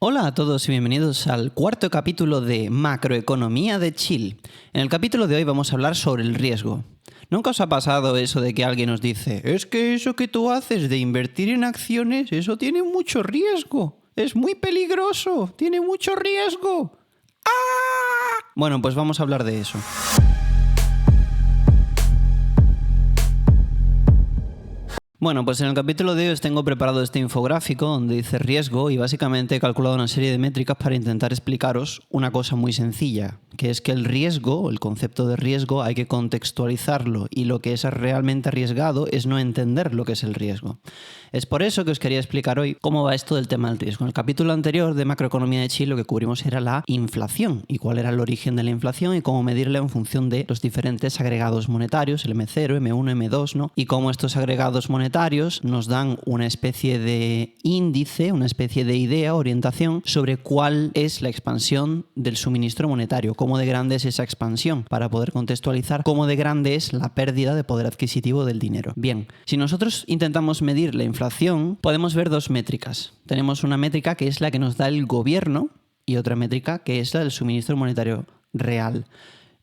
Hola a todos y bienvenidos al cuarto capítulo de Macroeconomía de Chill. En el capítulo de hoy vamos a hablar sobre el riesgo. ¿Nunca os ha pasado eso de que alguien os dice: es que eso que tú haces de invertir en acciones, eso tiene mucho riesgo, es muy peligroso, tiene mucho riesgo? ¡Ah! Bueno, pues vamos a hablar de eso. Bueno, pues en el capítulo de hoy os tengo preparado este infográfico donde dice riesgo y básicamente he calculado una serie de métricas para intentar explicaros una cosa muy sencilla, que es que el riesgo, el concepto de riesgo, hay que contextualizarlo y lo que es realmente arriesgado es no entender lo que es el riesgo. Es por eso que os quería explicar hoy cómo va esto del tema del riesgo. En el capítulo anterior de Macroeconomía de Chile lo que cubrimos era la inflación y cuál era el origen de la inflación y cómo medirla en función de los diferentes agregados monetarios, el M0, M1, M2, ¿no? Y cómo estos agregados monetarios nos dan una especie de índice, una especie de idea, orientación sobre cuál es la expansión del suministro monetario, cómo de grande es esa expansión, para poder contextualizar cómo de grande es la pérdida de poder adquisitivo del dinero. Bien, si nosotros intentamos medir la inflación, podemos ver dos métricas. Tenemos una métrica que es la que nos da el gobierno y otra métrica que es la del suministro monetario real.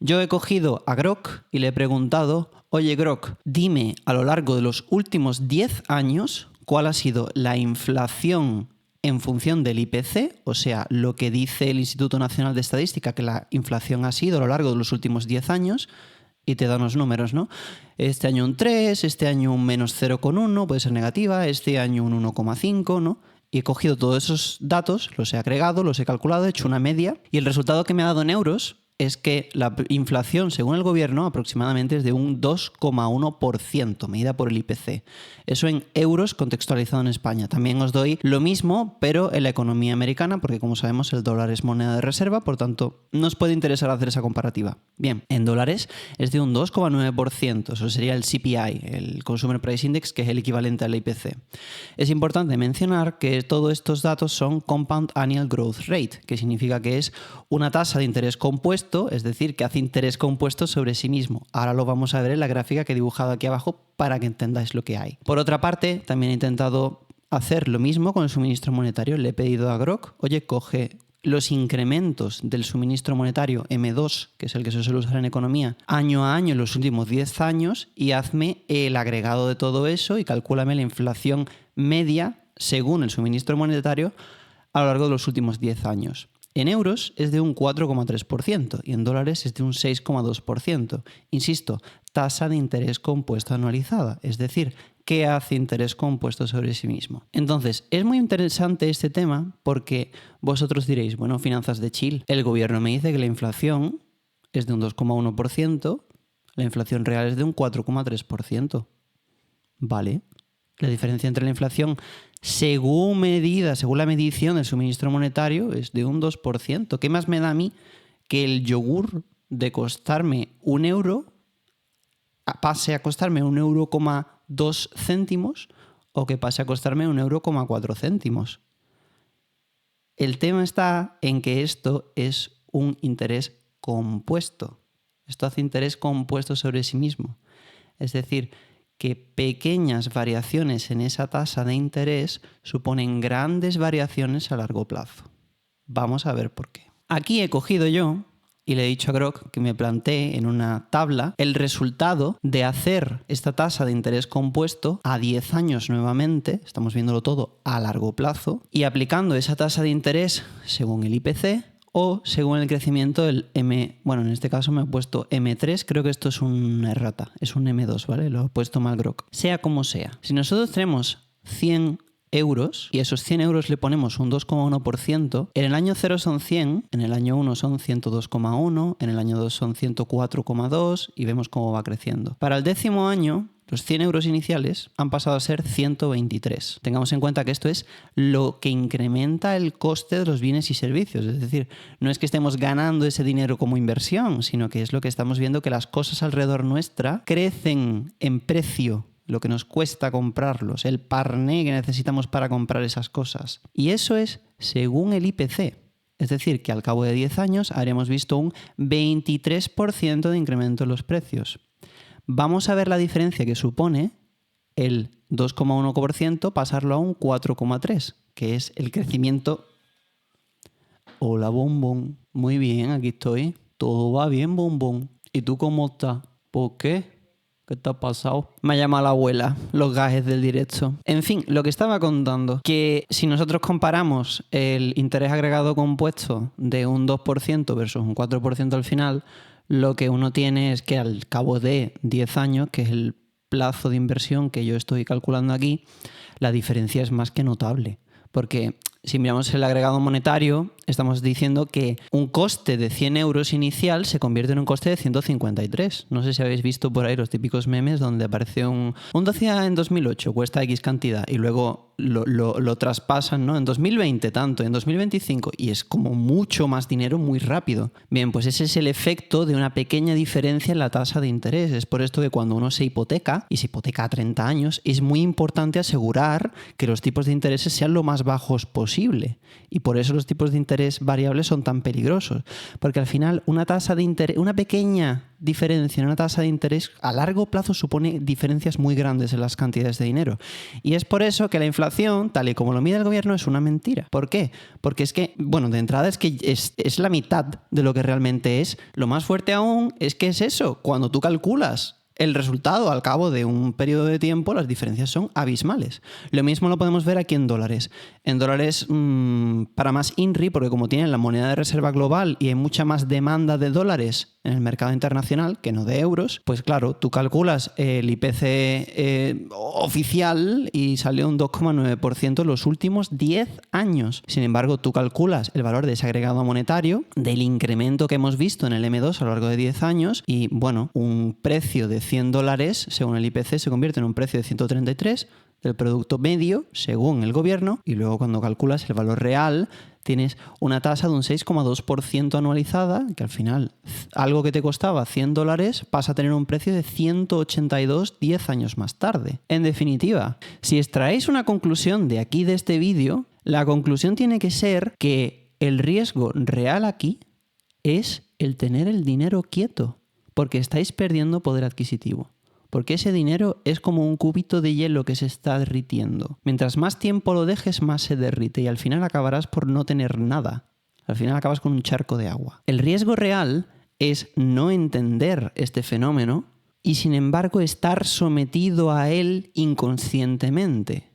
Yo he cogido a Grok y le he preguntado: oye Grok, dime a lo largo de los últimos 10 años cuál ha sido la inflación en función del IPC, o sea, lo que dice el Instituto Nacional de Estadística que la inflación ha sido a lo largo de los últimos 10 años, y te da unos números, ¿no? Este año un 3, este año un menos 0,1, puede ser negativa, este año un 1,5, ¿no? Y he cogido todos esos datos, los he agregado, los he calculado, he hecho una media, y el resultado que me ha dado en euros es que la inflación, según el gobierno, aproximadamente es de un 2,1%, medida por el IPC. Eso en euros contextualizado en España. También os doy lo mismo, pero en la economía americana, porque como sabemos el dólar es moneda de reserva, por tanto nos puede interesar hacer esa comparativa. Bien, en dólares es de un 2,9%, eso sería el CPI, el Consumer Price Index, que es el equivalente al IPC. Es importante mencionar que todos estos datos son Compound Annual Growth Rate, que significa que es una tasa de interés compuesto, es decir, que hace interés compuesto sobre sí mismo. Ahora lo vamos a ver en la gráfica que he dibujado aquí abajo para que entendáis lo que hay. Por otra parte, también he intentado hacer lo mismo con el suministro monetario. Le he pedido a Grok: oye, coge los incrementos del suministro monetario M2, que es el que se suele usar en economía, año a año en los últimos 10 años y hazme el agregado de todo eso y calcúlame la inflación media según el suministro monetario a lo largo de los últimos 10 años. En euros es de un 4,3% y en dólares es de un 6,2%. Insisto, tasa de interés compuesto anualizada, es decir, ¿qué hace interés compuesto sobre sí mismo? Entonces, es muy interesante este tema porque vosotros diréis: bueno, finanzas de chill, el gobierno me dice que la inflación es de un 2,1%, la inflación real es de un 4,3%. Vale. La diferencia entre la inflación según la medición del suministro monetario es de un 2%. ¿Qué más me da a mí que el yogur de costarme un euro pase a costarme 1,2 céntimos o que pase a costarme 1,4 céntimos? El tema está en que esto es un interés compuesto. Esto hace interés compuesto sobre sí mismo. Es decir, que pequeñas variaciones en esa tasa de interés suponen grandes variaciones a largo plazo. Vamos a ver por qué. Aquí he cogido yo y le he dicho a Grok que me plantee en una tabla el resultado de hacer esta tasa de interés compuesto a 10 años nuevamente, estamos viéndolo todo a largo plazo, y aplicando esa tasa de interés según el IPC o según el crecimiento del bueno, en este caso me he puesto M3, creo que esto es una errata, es un M2, ¿vale? Lo he puesto mal Grok. Sea como sea, si nosotros tenemos 100 euros y a esos 100 euros le ponemos un 2,1%, en el año 0 son 100, en el año 1 son 102,1, en el año 2 son 104,2 y vemos cómo va creciendo. Para el 10º año, los 100 euros iniciales han pasado a ser 123. Tengamos en cuenta que esto es lo que incrementa el coste de los bienes y servicios. Es decir, no es que estemos ganando ese dinero como inversión, sino que es lo que estamos viendo, que las cosas alrededor nuestra crecen en precio, lo que nos cuesta comprarlos, el parné que necesitamos para comprar esas cosas. Y eso es según el IPC. Es decir, que al cabo de 10 años habremos visto un 23% de incremento en los precios. Vamos a ver la diferencia que supone el 2,1% pasarlo a un 4,3%, que es el crecimiento Hola, bombón. Muy bien, aquí estoy. Todo va bien, bombón. ¿Y tú cómo estás? ¿Por qué? ¿Qué te ha pasado? Me ha llamado la abuela, los gajes del directo. En fin, lo que estaba contando, que si nosotros comparamos el interés agregado compuesto de un 2% versus un 4% al final, lo que uno tiene es que al cabo de 10 años, que es el plazo de inversión que yo estoy calculando aquí, la diferencia es más que notable. Porque si miramos el agregado monetario, estamos diciendo que un coste de 100 euros inicial se convierte en un coste de 153. No sé si habéis visto por ahí los típicos memes donde aparece un Dacia en 2008 cuesta X cantidad y luego lo traspasan, ¿no? En 2020 tanto, en 2025, y es como mucho más dinero muy rápido. Bien, pues ese es el efecto de una pequeña diferencia en la tasa de interés. Es por esto que cuando uno se hipoteca, y se hipoteca a 30 años, es muy importante asegurar que los tipos de intereses sean lo más bajos posible. Y por eso los tipos de interés variables son tan peligrosos. Porque al final una tasa de interés, una pequeña diferencia en una tasa de interés a largo plazo supone diferencias muy grandes en las cantidades de dinero. Y es por eso que la inflación, tal y como lo mide el gobierno, es una mentira. ¿Por qué? Porque es que, bueno, de entrada es que es la mitad de lo que realmente es. Lo más fuerte aún es que es eso. Cuando tú calculas el resultado al cabo de un periodo de tiempo, las diferencias son abismales. Lo mismo lo podemos ver aquí en dólares. En dólares, para más INRI, porque como tienen la moneda de reserva global y hay mucha más demanda de dólares en el mercado internacional que no de euros, pues claro, tú calculas el IPC oficial y sale un 2,9% en los últimos 10 años. Sin embargo, tú calculas el valor de ese agregado monetario del incremento que hemos visto en el M2 a lo largo de 10 años y, bueno, un precio de $100 según el IPC se convierte en un precio de 133 del producto medio según el gobierno, y luego cuando calculas el valor real tienes una tasa de un 6,2% anualizada, que al final algo que te costaba $100 pasa a tener un precio de 182 10 años más tarde. En definitiva, si extraéis una conclusión de aquí de este vídeo, la conclusión tiene que ser que el riesgo real aquí es el tener el dinero quieto, porque estáis perdiendo poder adquisitivo. Porque ese dinero es como un cubito de hielo que se está derritiendo. Mientras más tiempo lo dejes, más se derrite y al final acabarás por no tener nada. Al final acabas con un charco de agua. El riesgo real es no entender este fenómeno y sin embargo estar sometido a él inconscientemente.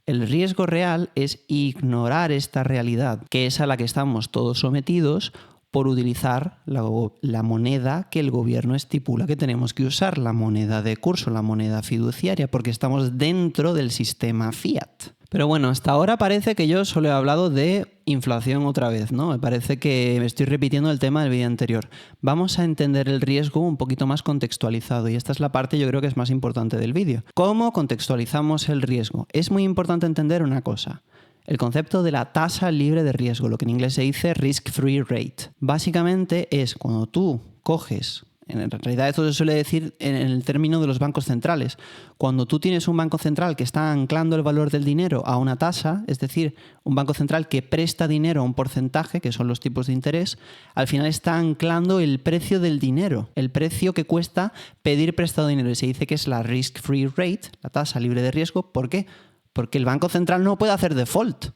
El riesgo real es ignorar esta realidad, que es a la que estamos todos sometidos por utilizar la moneda que el gobierno estipula que tenemos que usar, la moneda de curso, la moneda fiduciaria, porque estamos dentro del sistema fiat. Pero bueno, hasta ahora parece que yo solo he hablado de inflación otra vez, ¿no? Me parece que me estoy repitiendo el tema del vídeo anterior. Vamos a entender el riesgo un poquito más contextualizado y esta es la parte yo creo que es más importante del vídeo. ¿Cómo contextualizamos el riesgo? Es muy importante entender una cosa. El concepto de la tasa libre de riesgo, lo que en inglés se dice risk-free rate. Básicamente es cuando tú coges, en realidad esto se suele decir en el término de los bancos centrales, cuando tú tienes un banco central que está anclando el valor del dinero a una tasa, es decir, un banco central que presta dinero a un porcentaje, que son los tipos de interés, al final está anclando el precio del dinero, el precio que cuesta pedir prestado dinero, y se dice que es la risk-free rate, la tasa libre de riesgo. ¿Por qué? Porque el Banco Central no puede hacer default,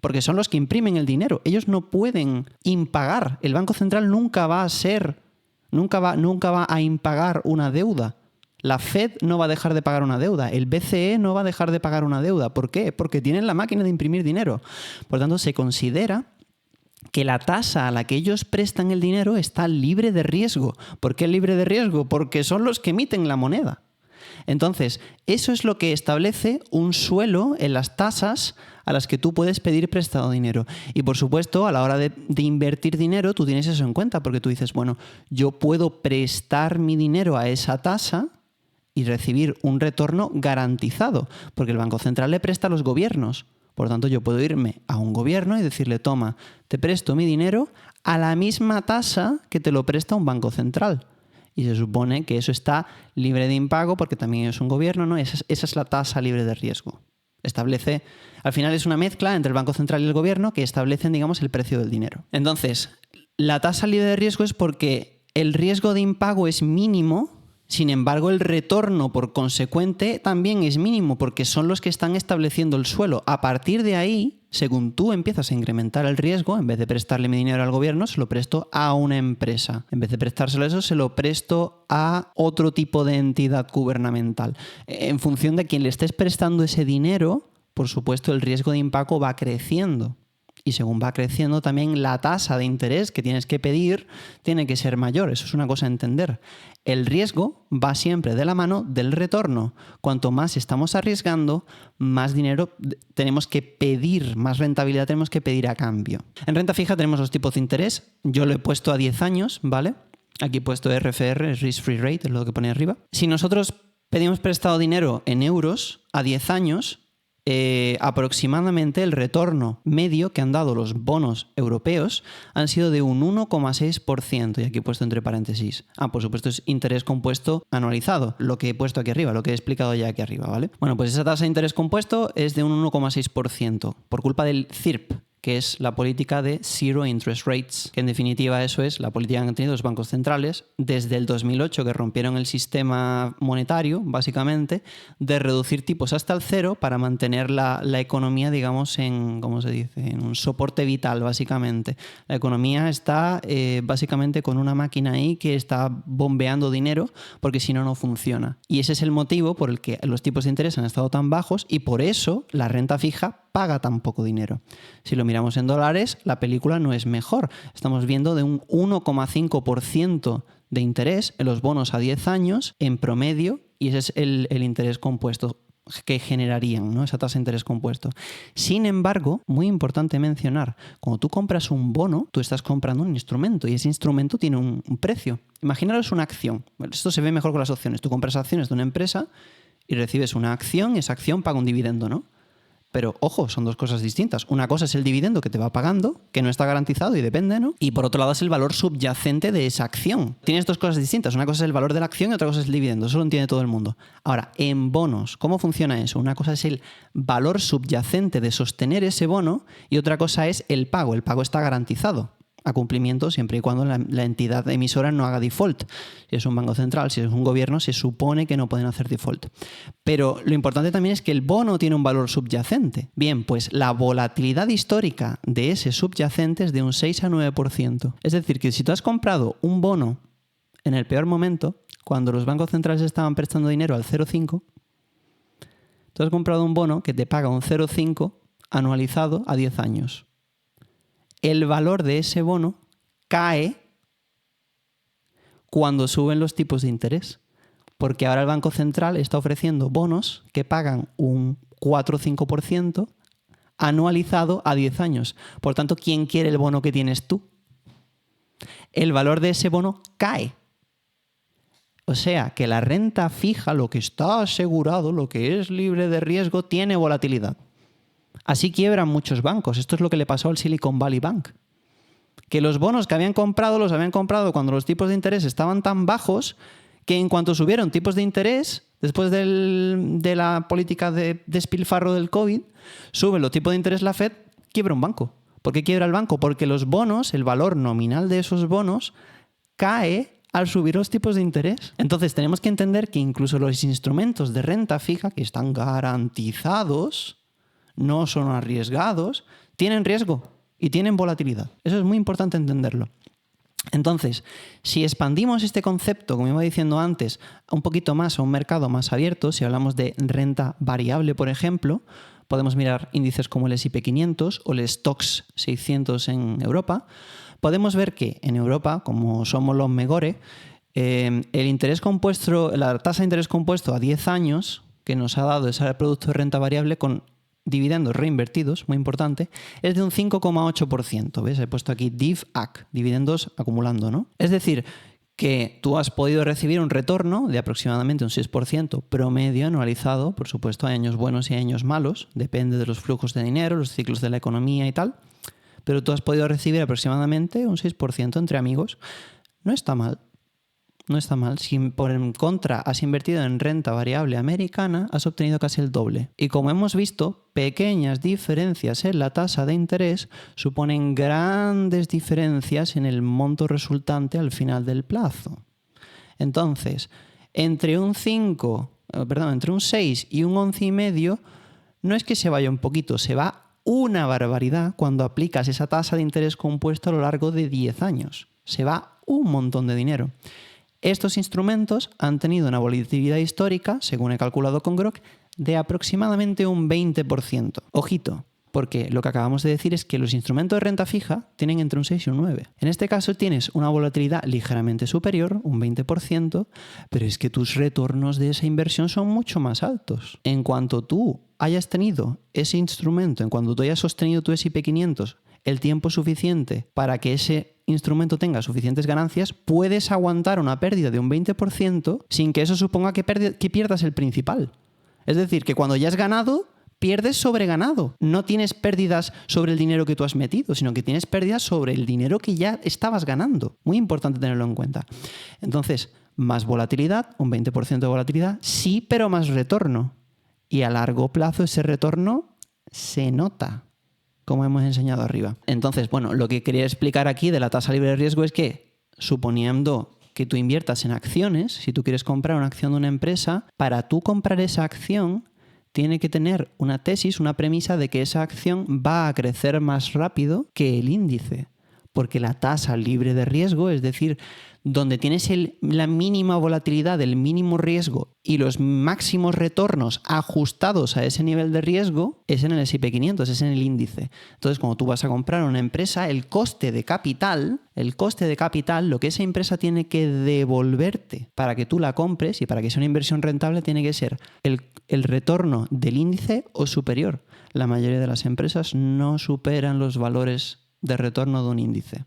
porque son los que imprimen el dinero. Ellos no pueden impagar. El Banco Central nunca va a impagar una deuda. La Fed no va a dejar de pagar una deuda. El BCE no va a dejar de pagar una deuda. ¿Por qué? Porque tienen la máquina de imprimir dinero. Por tanto, se considera que la tasa a la que ellos prestan el dinero está libre de riesgo. ¿Por qué libre de riesgo? Porque son los que emiten la moneda. Entonces, eso es lo que establece un suelo en las tasas a las que tú puedes pedir prestado dinero. Y por supuesto, a la hora de invertir dinero, tú tienes eso en cuenta, porque tú dices, bueno, yo puedo prestar mi dinero a esa tasa y recibir un retorno garantizado, porque el Banco Central le presta a los gobiernos. Por lo tanto, yo puedo irme a un gobierno y decirle, toma, te presto mi dinero a la misma tasa que te lo presta un banco central. Y se supone que eso está libre de impago porque también es un gobierno, ¿no? Esa es la tasa libre de riesgo. Establece, al final es una mezcla entre el Banco Central y el gobierno que establecen, digamos, el precio del dinero. Entonces, la tasa libre de riesgo es porque el riesgo de impago es mínimo, sin embargo, el retorno por consecuente también es mínimo porque son los que están estableciendo el suelo. A partir de ahí según tú empiezas a incrementar el riesgo, en vez de prestarle mi dinero al gobierno, se lo presto a una empresa. En vez de prestárselo a eso, se lo presto a otro tipo de entidad gubernamental. En función de a quién le estés prestando ese dinero, por supuesto, el riesgo de impago va creciendo. Y según va creciendo, también la tasa de interés que tienes que pedir tiene que ser mayor. Eso es una cosa a entender. El riesgo va siempre de la mano del retorno. Cuanto más estamos arriesgando, más dinero tenemos que pedir, más rentabilidad tenemos que pedir a cambio. En renta fija tenemos los tipos de interés. Yo lo he puesto a 10 años, ¿vale? Aquí he puesto RFR, Risk Free Rate, es lo que pone arriba. Si nosotros pedimos prestado dinero en euros a 10 años, aproximadamente el retorno medio que han dado los bonos europeos han sido de un 1,6%, y aquí he puesto entre paréntesis. Por supuesto es interés compuesto anualizado, lo que he puesto aquí arriba, lo que he explicado ya aquí arriba, ¿vale? Bueno, pues esa tasa de interés compuesto es de un 1,6% por culpa del CIRP, que es la política de Zero Interest Rates, que en definitiva eso es la política que han tenido los bancos centrales desde el 2008, que rompieron el sistema monetario, básicamente, de reducir tipos hasta el cero para mantener la economía, digamos, en, ¿cómo se dice?, en un soporte vital, básicamente. La economía está básicamente con una máquina ahí que está bombeando dinero, porque si no, no funciona. Y ese es el motivo por el que los tipos de interés han estado tan bajos, y por eso la renta fija paga tan poco dinero. Si lo miramos en dólares, la película no es mejor. Estamos viendo de un 1,5% de interés en los bonos a 10 años en promedio, y ese es el interés compuesto que generarían, ¿no? Esa tasa de interés compuesto. Sin embargo, muy importante mencionar, cuando tú compras un bono, tú estás comprando un instrumento, y ese instrumento tiene un precio. Imaginaros una acción. Esto se ve mejor con las opciones. Tú compras acciones de una empresa y recibes una acción, y esa acción paga un dividendo, ¿no? Pero, ojo, son dos cosas distintas. Una cosa es el dividendo que te va pagando, que no está garantizado y depende, ¿no? Y por otro lado es el valor subyacente de esa acción. Tienes dos cosas distintas. Una cosa es el valor de la acción y otra cosa es el dividendo. Eso lo entiende todo el mundo. Ahora, en bonos, ¿cómo funciona eso? Una cosa es el valor subyacente de sostener ese bono, y otra cosa es el pago. El pago está garantizado a cumplimiento siempre y cuando la entidad emisora no haga default. Si es un banco central, si es un gobierno, se supone que no pueden hacer default. Pero lo importante también es que el bono tiene un valor subyacente. Bien, pues la volatilidad histórica de ese subyacente es de un 6 a 9%. Es decir, que si tú has comprado un bono en el peor momento, cuando los bancos centrales estaban prestando dinero al 0,5, tú has comprado un bono que te paga un 0,5 anualizado a 10 años. El valor de ese bono cae cuando suben los tipos de interés, porque ahora el Banco Central está ofreciendo bonos que pagan un 4 o 5% anualizado a 10 años. Por tanto, ¿quién quiere el bono que tienes tú? El valor de ese bono cae. O sea, que la renta fija, lo que está asegurado, lo que es libre de riesgo, tiene volatilidad. Así quiebran muchos bancos. Esto es lo que le pasó al Silicon Valley Bank. Que los bonos que habían comprado los habían comprado cuando los tipos de interés estaban tan bajos que en cuanto subieron tipos de interés, después de la política de despilfarro del COVID, suben los tipos de interés la Fed, quiebra un banco. ¿Por qué quiebra el banco? Porque los bonos, el valor nominal de esos bonos, cae al subir los tipos de interés. Entonces tenemos que entender que incluso los instrumentos de renta fija, que están garantizados, no son arriesgados, tienen riesgo y tienen volatilidad. Eso es muy importante entenderlo. Entonces, si expandimos este concepto, como iba diciendo antes, un poquito más a un mercado más abierto, si hablamos de renta variable, por ejemplo, podemos mirar índices como el S&P 500 o el STOXX 600 en Europa. Podemos ver que en Europa, como somos los mejores, el interés compuesto, la tasa de interés compuesto a 10 años que nos ha dado ese producto de renta variable con dividendos reinvertidos, muy importante, es de un 5,8%. ¿Ves? He puesto aquí DIV-AC, dividendos acumulando, ¿no? Es decir, que tú has podido recibir un retorno de aproximadamente un 6% promedio anualizado. Por supuesto, hay años buenos y años malos, depende de los flujos de dinero, los ciclos de la economía y tal, pero tú has podido recibir aproximadamente un 6% entre amigos. No está mal. No está mal. Si por en contra has invertido en renta variable americana, has obtenido casi el doble. Y como hemos visto, pequeñas diferencias en la tasa de interés suponen grandes diferencias en el monto resultante al final del plazo. Entonces, entre un 6 y un 11,5, no es que se vaya un poquito, se va una barbaridad cuando aplicas esa tasa de interés compuesto a lo largo de 10 años. Se va un montón de dinero. Estos instrumentos han tenido una volatilidad histórica, según he calculado con Grok, de aproximadamente un 20%. Ojito, porque lo que acabamos de decir es que los instrumentos de renta fija tienen entre un 6 y un 9. En este caso tienes una volatilidad ligeramente superior, un 20%, pero es que tus retornos de esa inversión son mucho más altos. En cuanto tú hayas tenido ese instrumento, en cuanto tú hayas sostenido tu S&P 500 el tiempo suficiente para que ese instrumento tenga suficientes ganancias, puedes aguantar una pérdida de un 20% sin que eso suponga que pierdas el principal. Es decir, que cuando ya has ganado, pierdes sobre ganado. No tienes pérdidas sobre el dinero que tú has metido, sino que tienes pérdidas sobre el dinero que ya estabas ganando. Muy importante tenerlo en cuenta. Entonces, más volatilidad, un 20% de volatilidad, sí, pero más retorno. Y a largo plazo ese retorno se nota, como hemos enseñado arriba. Entonces, bueno, lo que quería explicar aquí de la tasa libre de riesgo es que, suponiendo que tú inviertas en acciones, si tú quieres comprar una acción de una empresa, para tú comprar esa acción tiene que tener una tesis, una premisa de que esa acción va a crecer más rápido que el índice. Porque la tasa libre de riesgo, es decir, donde tienes la mínima volatilidad, el mínimo riesgo y los máximos retornos ajustados a ese nivel de riesgo, es en el S&P 500, es en el índice. Entonces, cuando tú vas a comprar una empresa, el coste de capital, lo que esa empresa tiene que devolverte para que tú la compres y para que sea una inversión rentable, tiene que ser el retorno del índice o superior. La mayoría de las empresas no superan los valores de retorno de un índice.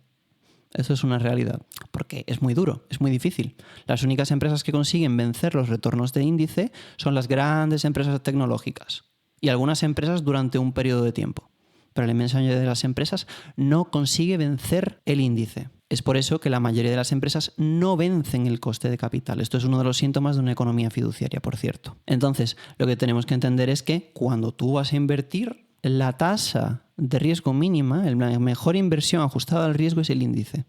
Eso es una realidad, porque es muy duro, es muy difícil. Las únicas empresas que consiguen vencer los retornos de índice son las grandes empresas tecnológicas y algunas empresas durante un periodo de tiempo. Pero la inmensa mayoría de las empresas no consigue vencer el índice. Es por eso que la mayoría de las empresas no vencen el coste de capital. Esto es uno de los síntomas de una economía fiduciaria, por cierto. Entonces, lo que tenemos que entender es que cuando tú vas a invertir, la tasa de riesgo mínima, la mejor inversión ajustada al riesgo es el índice.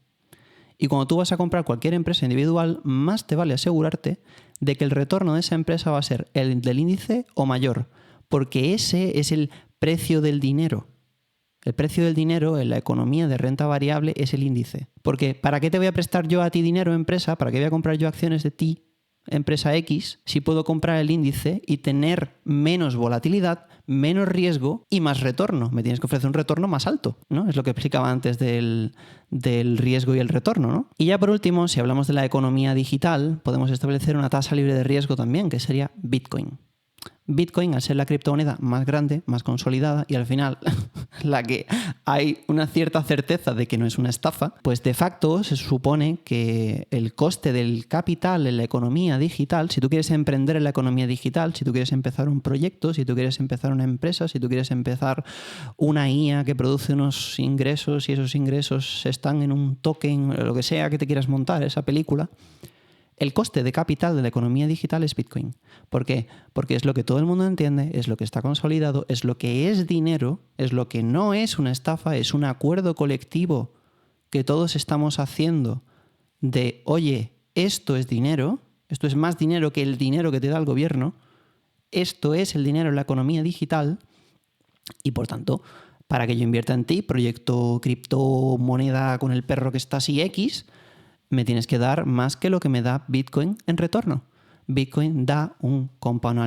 Y cuando tú vas a comprar cualquier empresa individual, más te vale asegurarte de que el retorno de esa empresa va a ser el del índice o mayor, porque ese es el precio del dinero. El precio del dinero en la economía de renta variable es el índice. Porque ¿para qué te voy a prestar yo a ti dinero, empresa? ¿Para qué voy a comprar yo acciones de ti, empresa X, si puedo comprar el índice y tener menos volatilidad, menos riesgo y más retorno? Me tienes que ofrecer un retorno más alto, ¿no? Es lo que explicaba antes del riesgo y el retorno, ¿no? Y ya por último, si hablamos de la economía digital, podemos establecer una tasa libre de riesgo también, que sería Bitcoin. Bitcoin, al ser la criptomoneda más grande, más consolidada y al final la que hay una cierta certeza de que no es una estafa, pues de facto se supone que el coste del capital en la economía digital, si tú quieres emprender en la economía digital, si tú quieres empezar un proyecto, si tú quieres empezar una empresa, si tú quieres empezar una IA que produce unos ingresos y esos ingresos están en un token, lo que sea que te quieras montar, esa película, el coste de capital de la economía digital es Bitcoin. ¿Por qué? Porque es lo que todo el mundo entiende, es lo que está consolidado, es lo que es dinero, es lo que no es una estafa, es un acuerdo colectivo que todos estamos haciendo de, oye, esto es dinero, esto es más dinero que el dinero que te da el gobierno, esto es el dinero en la economía digital y por tanto, para que yo invierta en ti, proyecto criptomoneda con el perro que está así X, me tienes que dar más que lo que me da Bitcoin en retorno. Bitcoin da un compound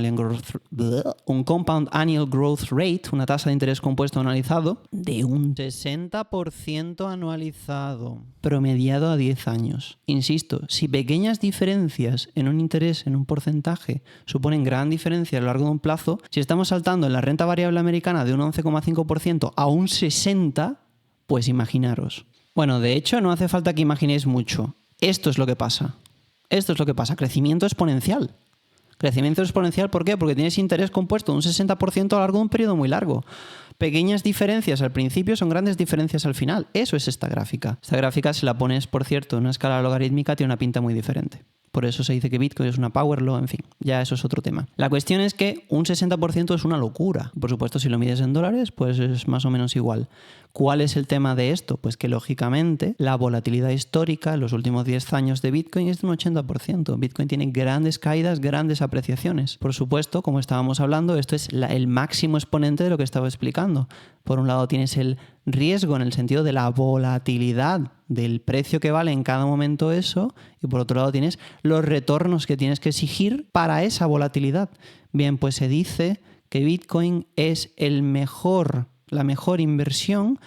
annual growth rate, una tasa de interés compuesto anualizado, de un 60% anualizado, promediado a 10 años. Insisto, si pequeñas diferencias en un interés, en un porcentaje, suponen gran diferencia a lo largo de un plazo, si estamos saltando en la renta variable americana de un 11,5% a un 60%, pues imaginaros. Bueno, de hecho, no hace falta que imaginéis mucho. Esto es lo que pasa. Esto es lo que pasa. Crecimiento exponencial. Crecimiento exponencial, ¿por qué? Porque tienes interés compuesto de un 60% a lo largo de un periodo muy largo. Pequeñas diferencias al principio son grandes diferencias al final. Eso es esta gráfica. Esta gráfica, si la pones, por cierto, en una escala logarítmica, tiene una pinta muy diferente. Por eso se dice que Bitcoin es una power law, en fin, ya eso es otro tema. La cuestión es que un 60% es una locura. Por supuesto, si lo mides en dólares, pues es más o menos igual. ¿Cuál es el tema de esto? Pues que, lógicamente, la volatilidad histórica en los últimos 10 años de Bitcoin es de un 80%. Bitcoin tiene grandes caídas, grandes apreciaciones. Por supuesto, como estábamos hablando, esto es el máximo exponente de lo que estaba explicando. Por un lado tienes el riesgo en el sentido de la volatilidad del precio que vale en cada momento eso, y por otro lado tienes los retornos que tienes que exigir para esa volatilidad. Bien, pues se dice que Bitcoin es la mejor inversión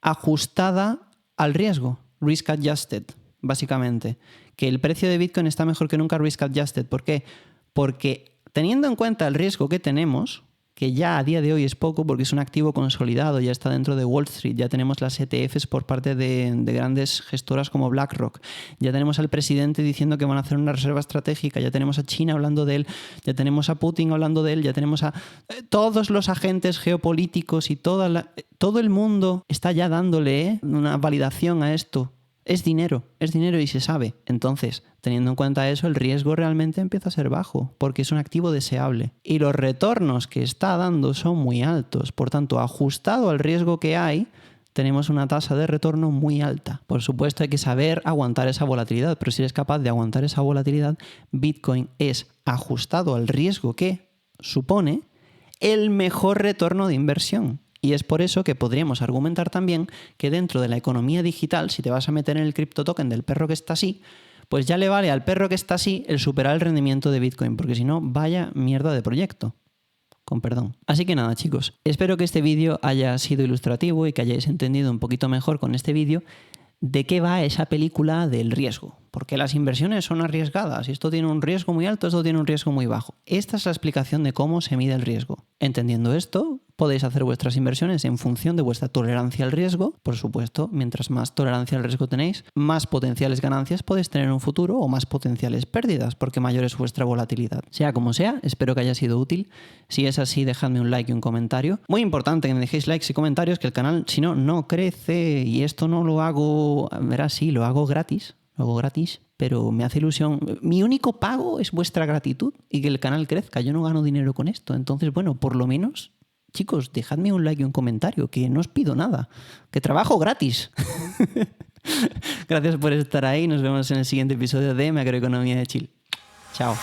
ajustada al riesgo, risk adjusted, básicamente. Que el precio de Bitcoin está mejor que nunca risk adjusted. ¿Por qué? Porque teniendo en cuenta el riesgo que tenemos, que ya a día de hoy es poco porque es un activo consolidado, ya está dentro de Wall Street, ya tenemos las ETFs por parte de grandes gestoras como BlackRock, ya tenemos al presidente diciendo que van a hacer una reserva estratégica, ya tenemos a China hablando de él, ya tenemos a Putin hablando de él, ya tenemos a todos los agentes geopolíticos y todo el mundo está ya dándole una validación a esto. Es dinero y se sabe. Entonces, teniendo en cuenta eso, el riesgo realmente empieza a ser bajo, porque es un activo deseable. Y los retornos que está dando son muy altos. Por tanto, ajustado al riesgo que hay, tenemos una tasa de retorno muy alta. Por supuesto, hay que saber aguantar esa volatilidad, pero si eres capaz de aguantar esa volatilidad, Bitcoin es, ajustado al riesgo que supone, el mejor retorno de inversión. Y es por eso que podríamos argumentar también que dentro de la economía digital, si te vas a meter en el criptotoken del perro que está así, pues ya le vale al perro que está así el superar el rendimiento de Bitcoin, porque si no, vaya mierda de proyecto. Con perdón. Así que nada, chicos, espero que este vídeo haya sido ilustrativo y que hayáis entendido un poquito mejor con este vídeo de qué va esa película del riesgo. Porque las inversiones son arriesgadas. Esto tiene un riesgo muy alto, esto tiene un riesgo muy bajo. Esta es la explicación de cómo se mide el riesgo. Entendiendo esto, podéis hacer vuestras inversiones en función de vuestra tolerancia al riesgo. Por supuesto, mientras más tolerancia al riesgo tenéis, más potenciales ganancias podéis tener en un futuro o más potenciales pérdidas, porque mayor es vuestra volatilidad. Sea como sea, espero que haya sido útil. Si es así, dejadme un like y un comentario. Muy importante que me dejéis likes y comentarios, que el canal, si no, no crece. Y esto no lo hago, verás, sí, lo hago gratis. Lo hago gratis, pero me hace ilusión. Mi único pago es vuestra gratitud y que el canal crezca. Yo no gano dinero con esto. Entonces, bueno, por lo menos, chicos, dejadme un like y un comentario, que no os pido nada. Que trabajo gratis. Gracias por estar ahí. Nos vemos en el siguiente episodio de Macroeconomía de Chill. Chao.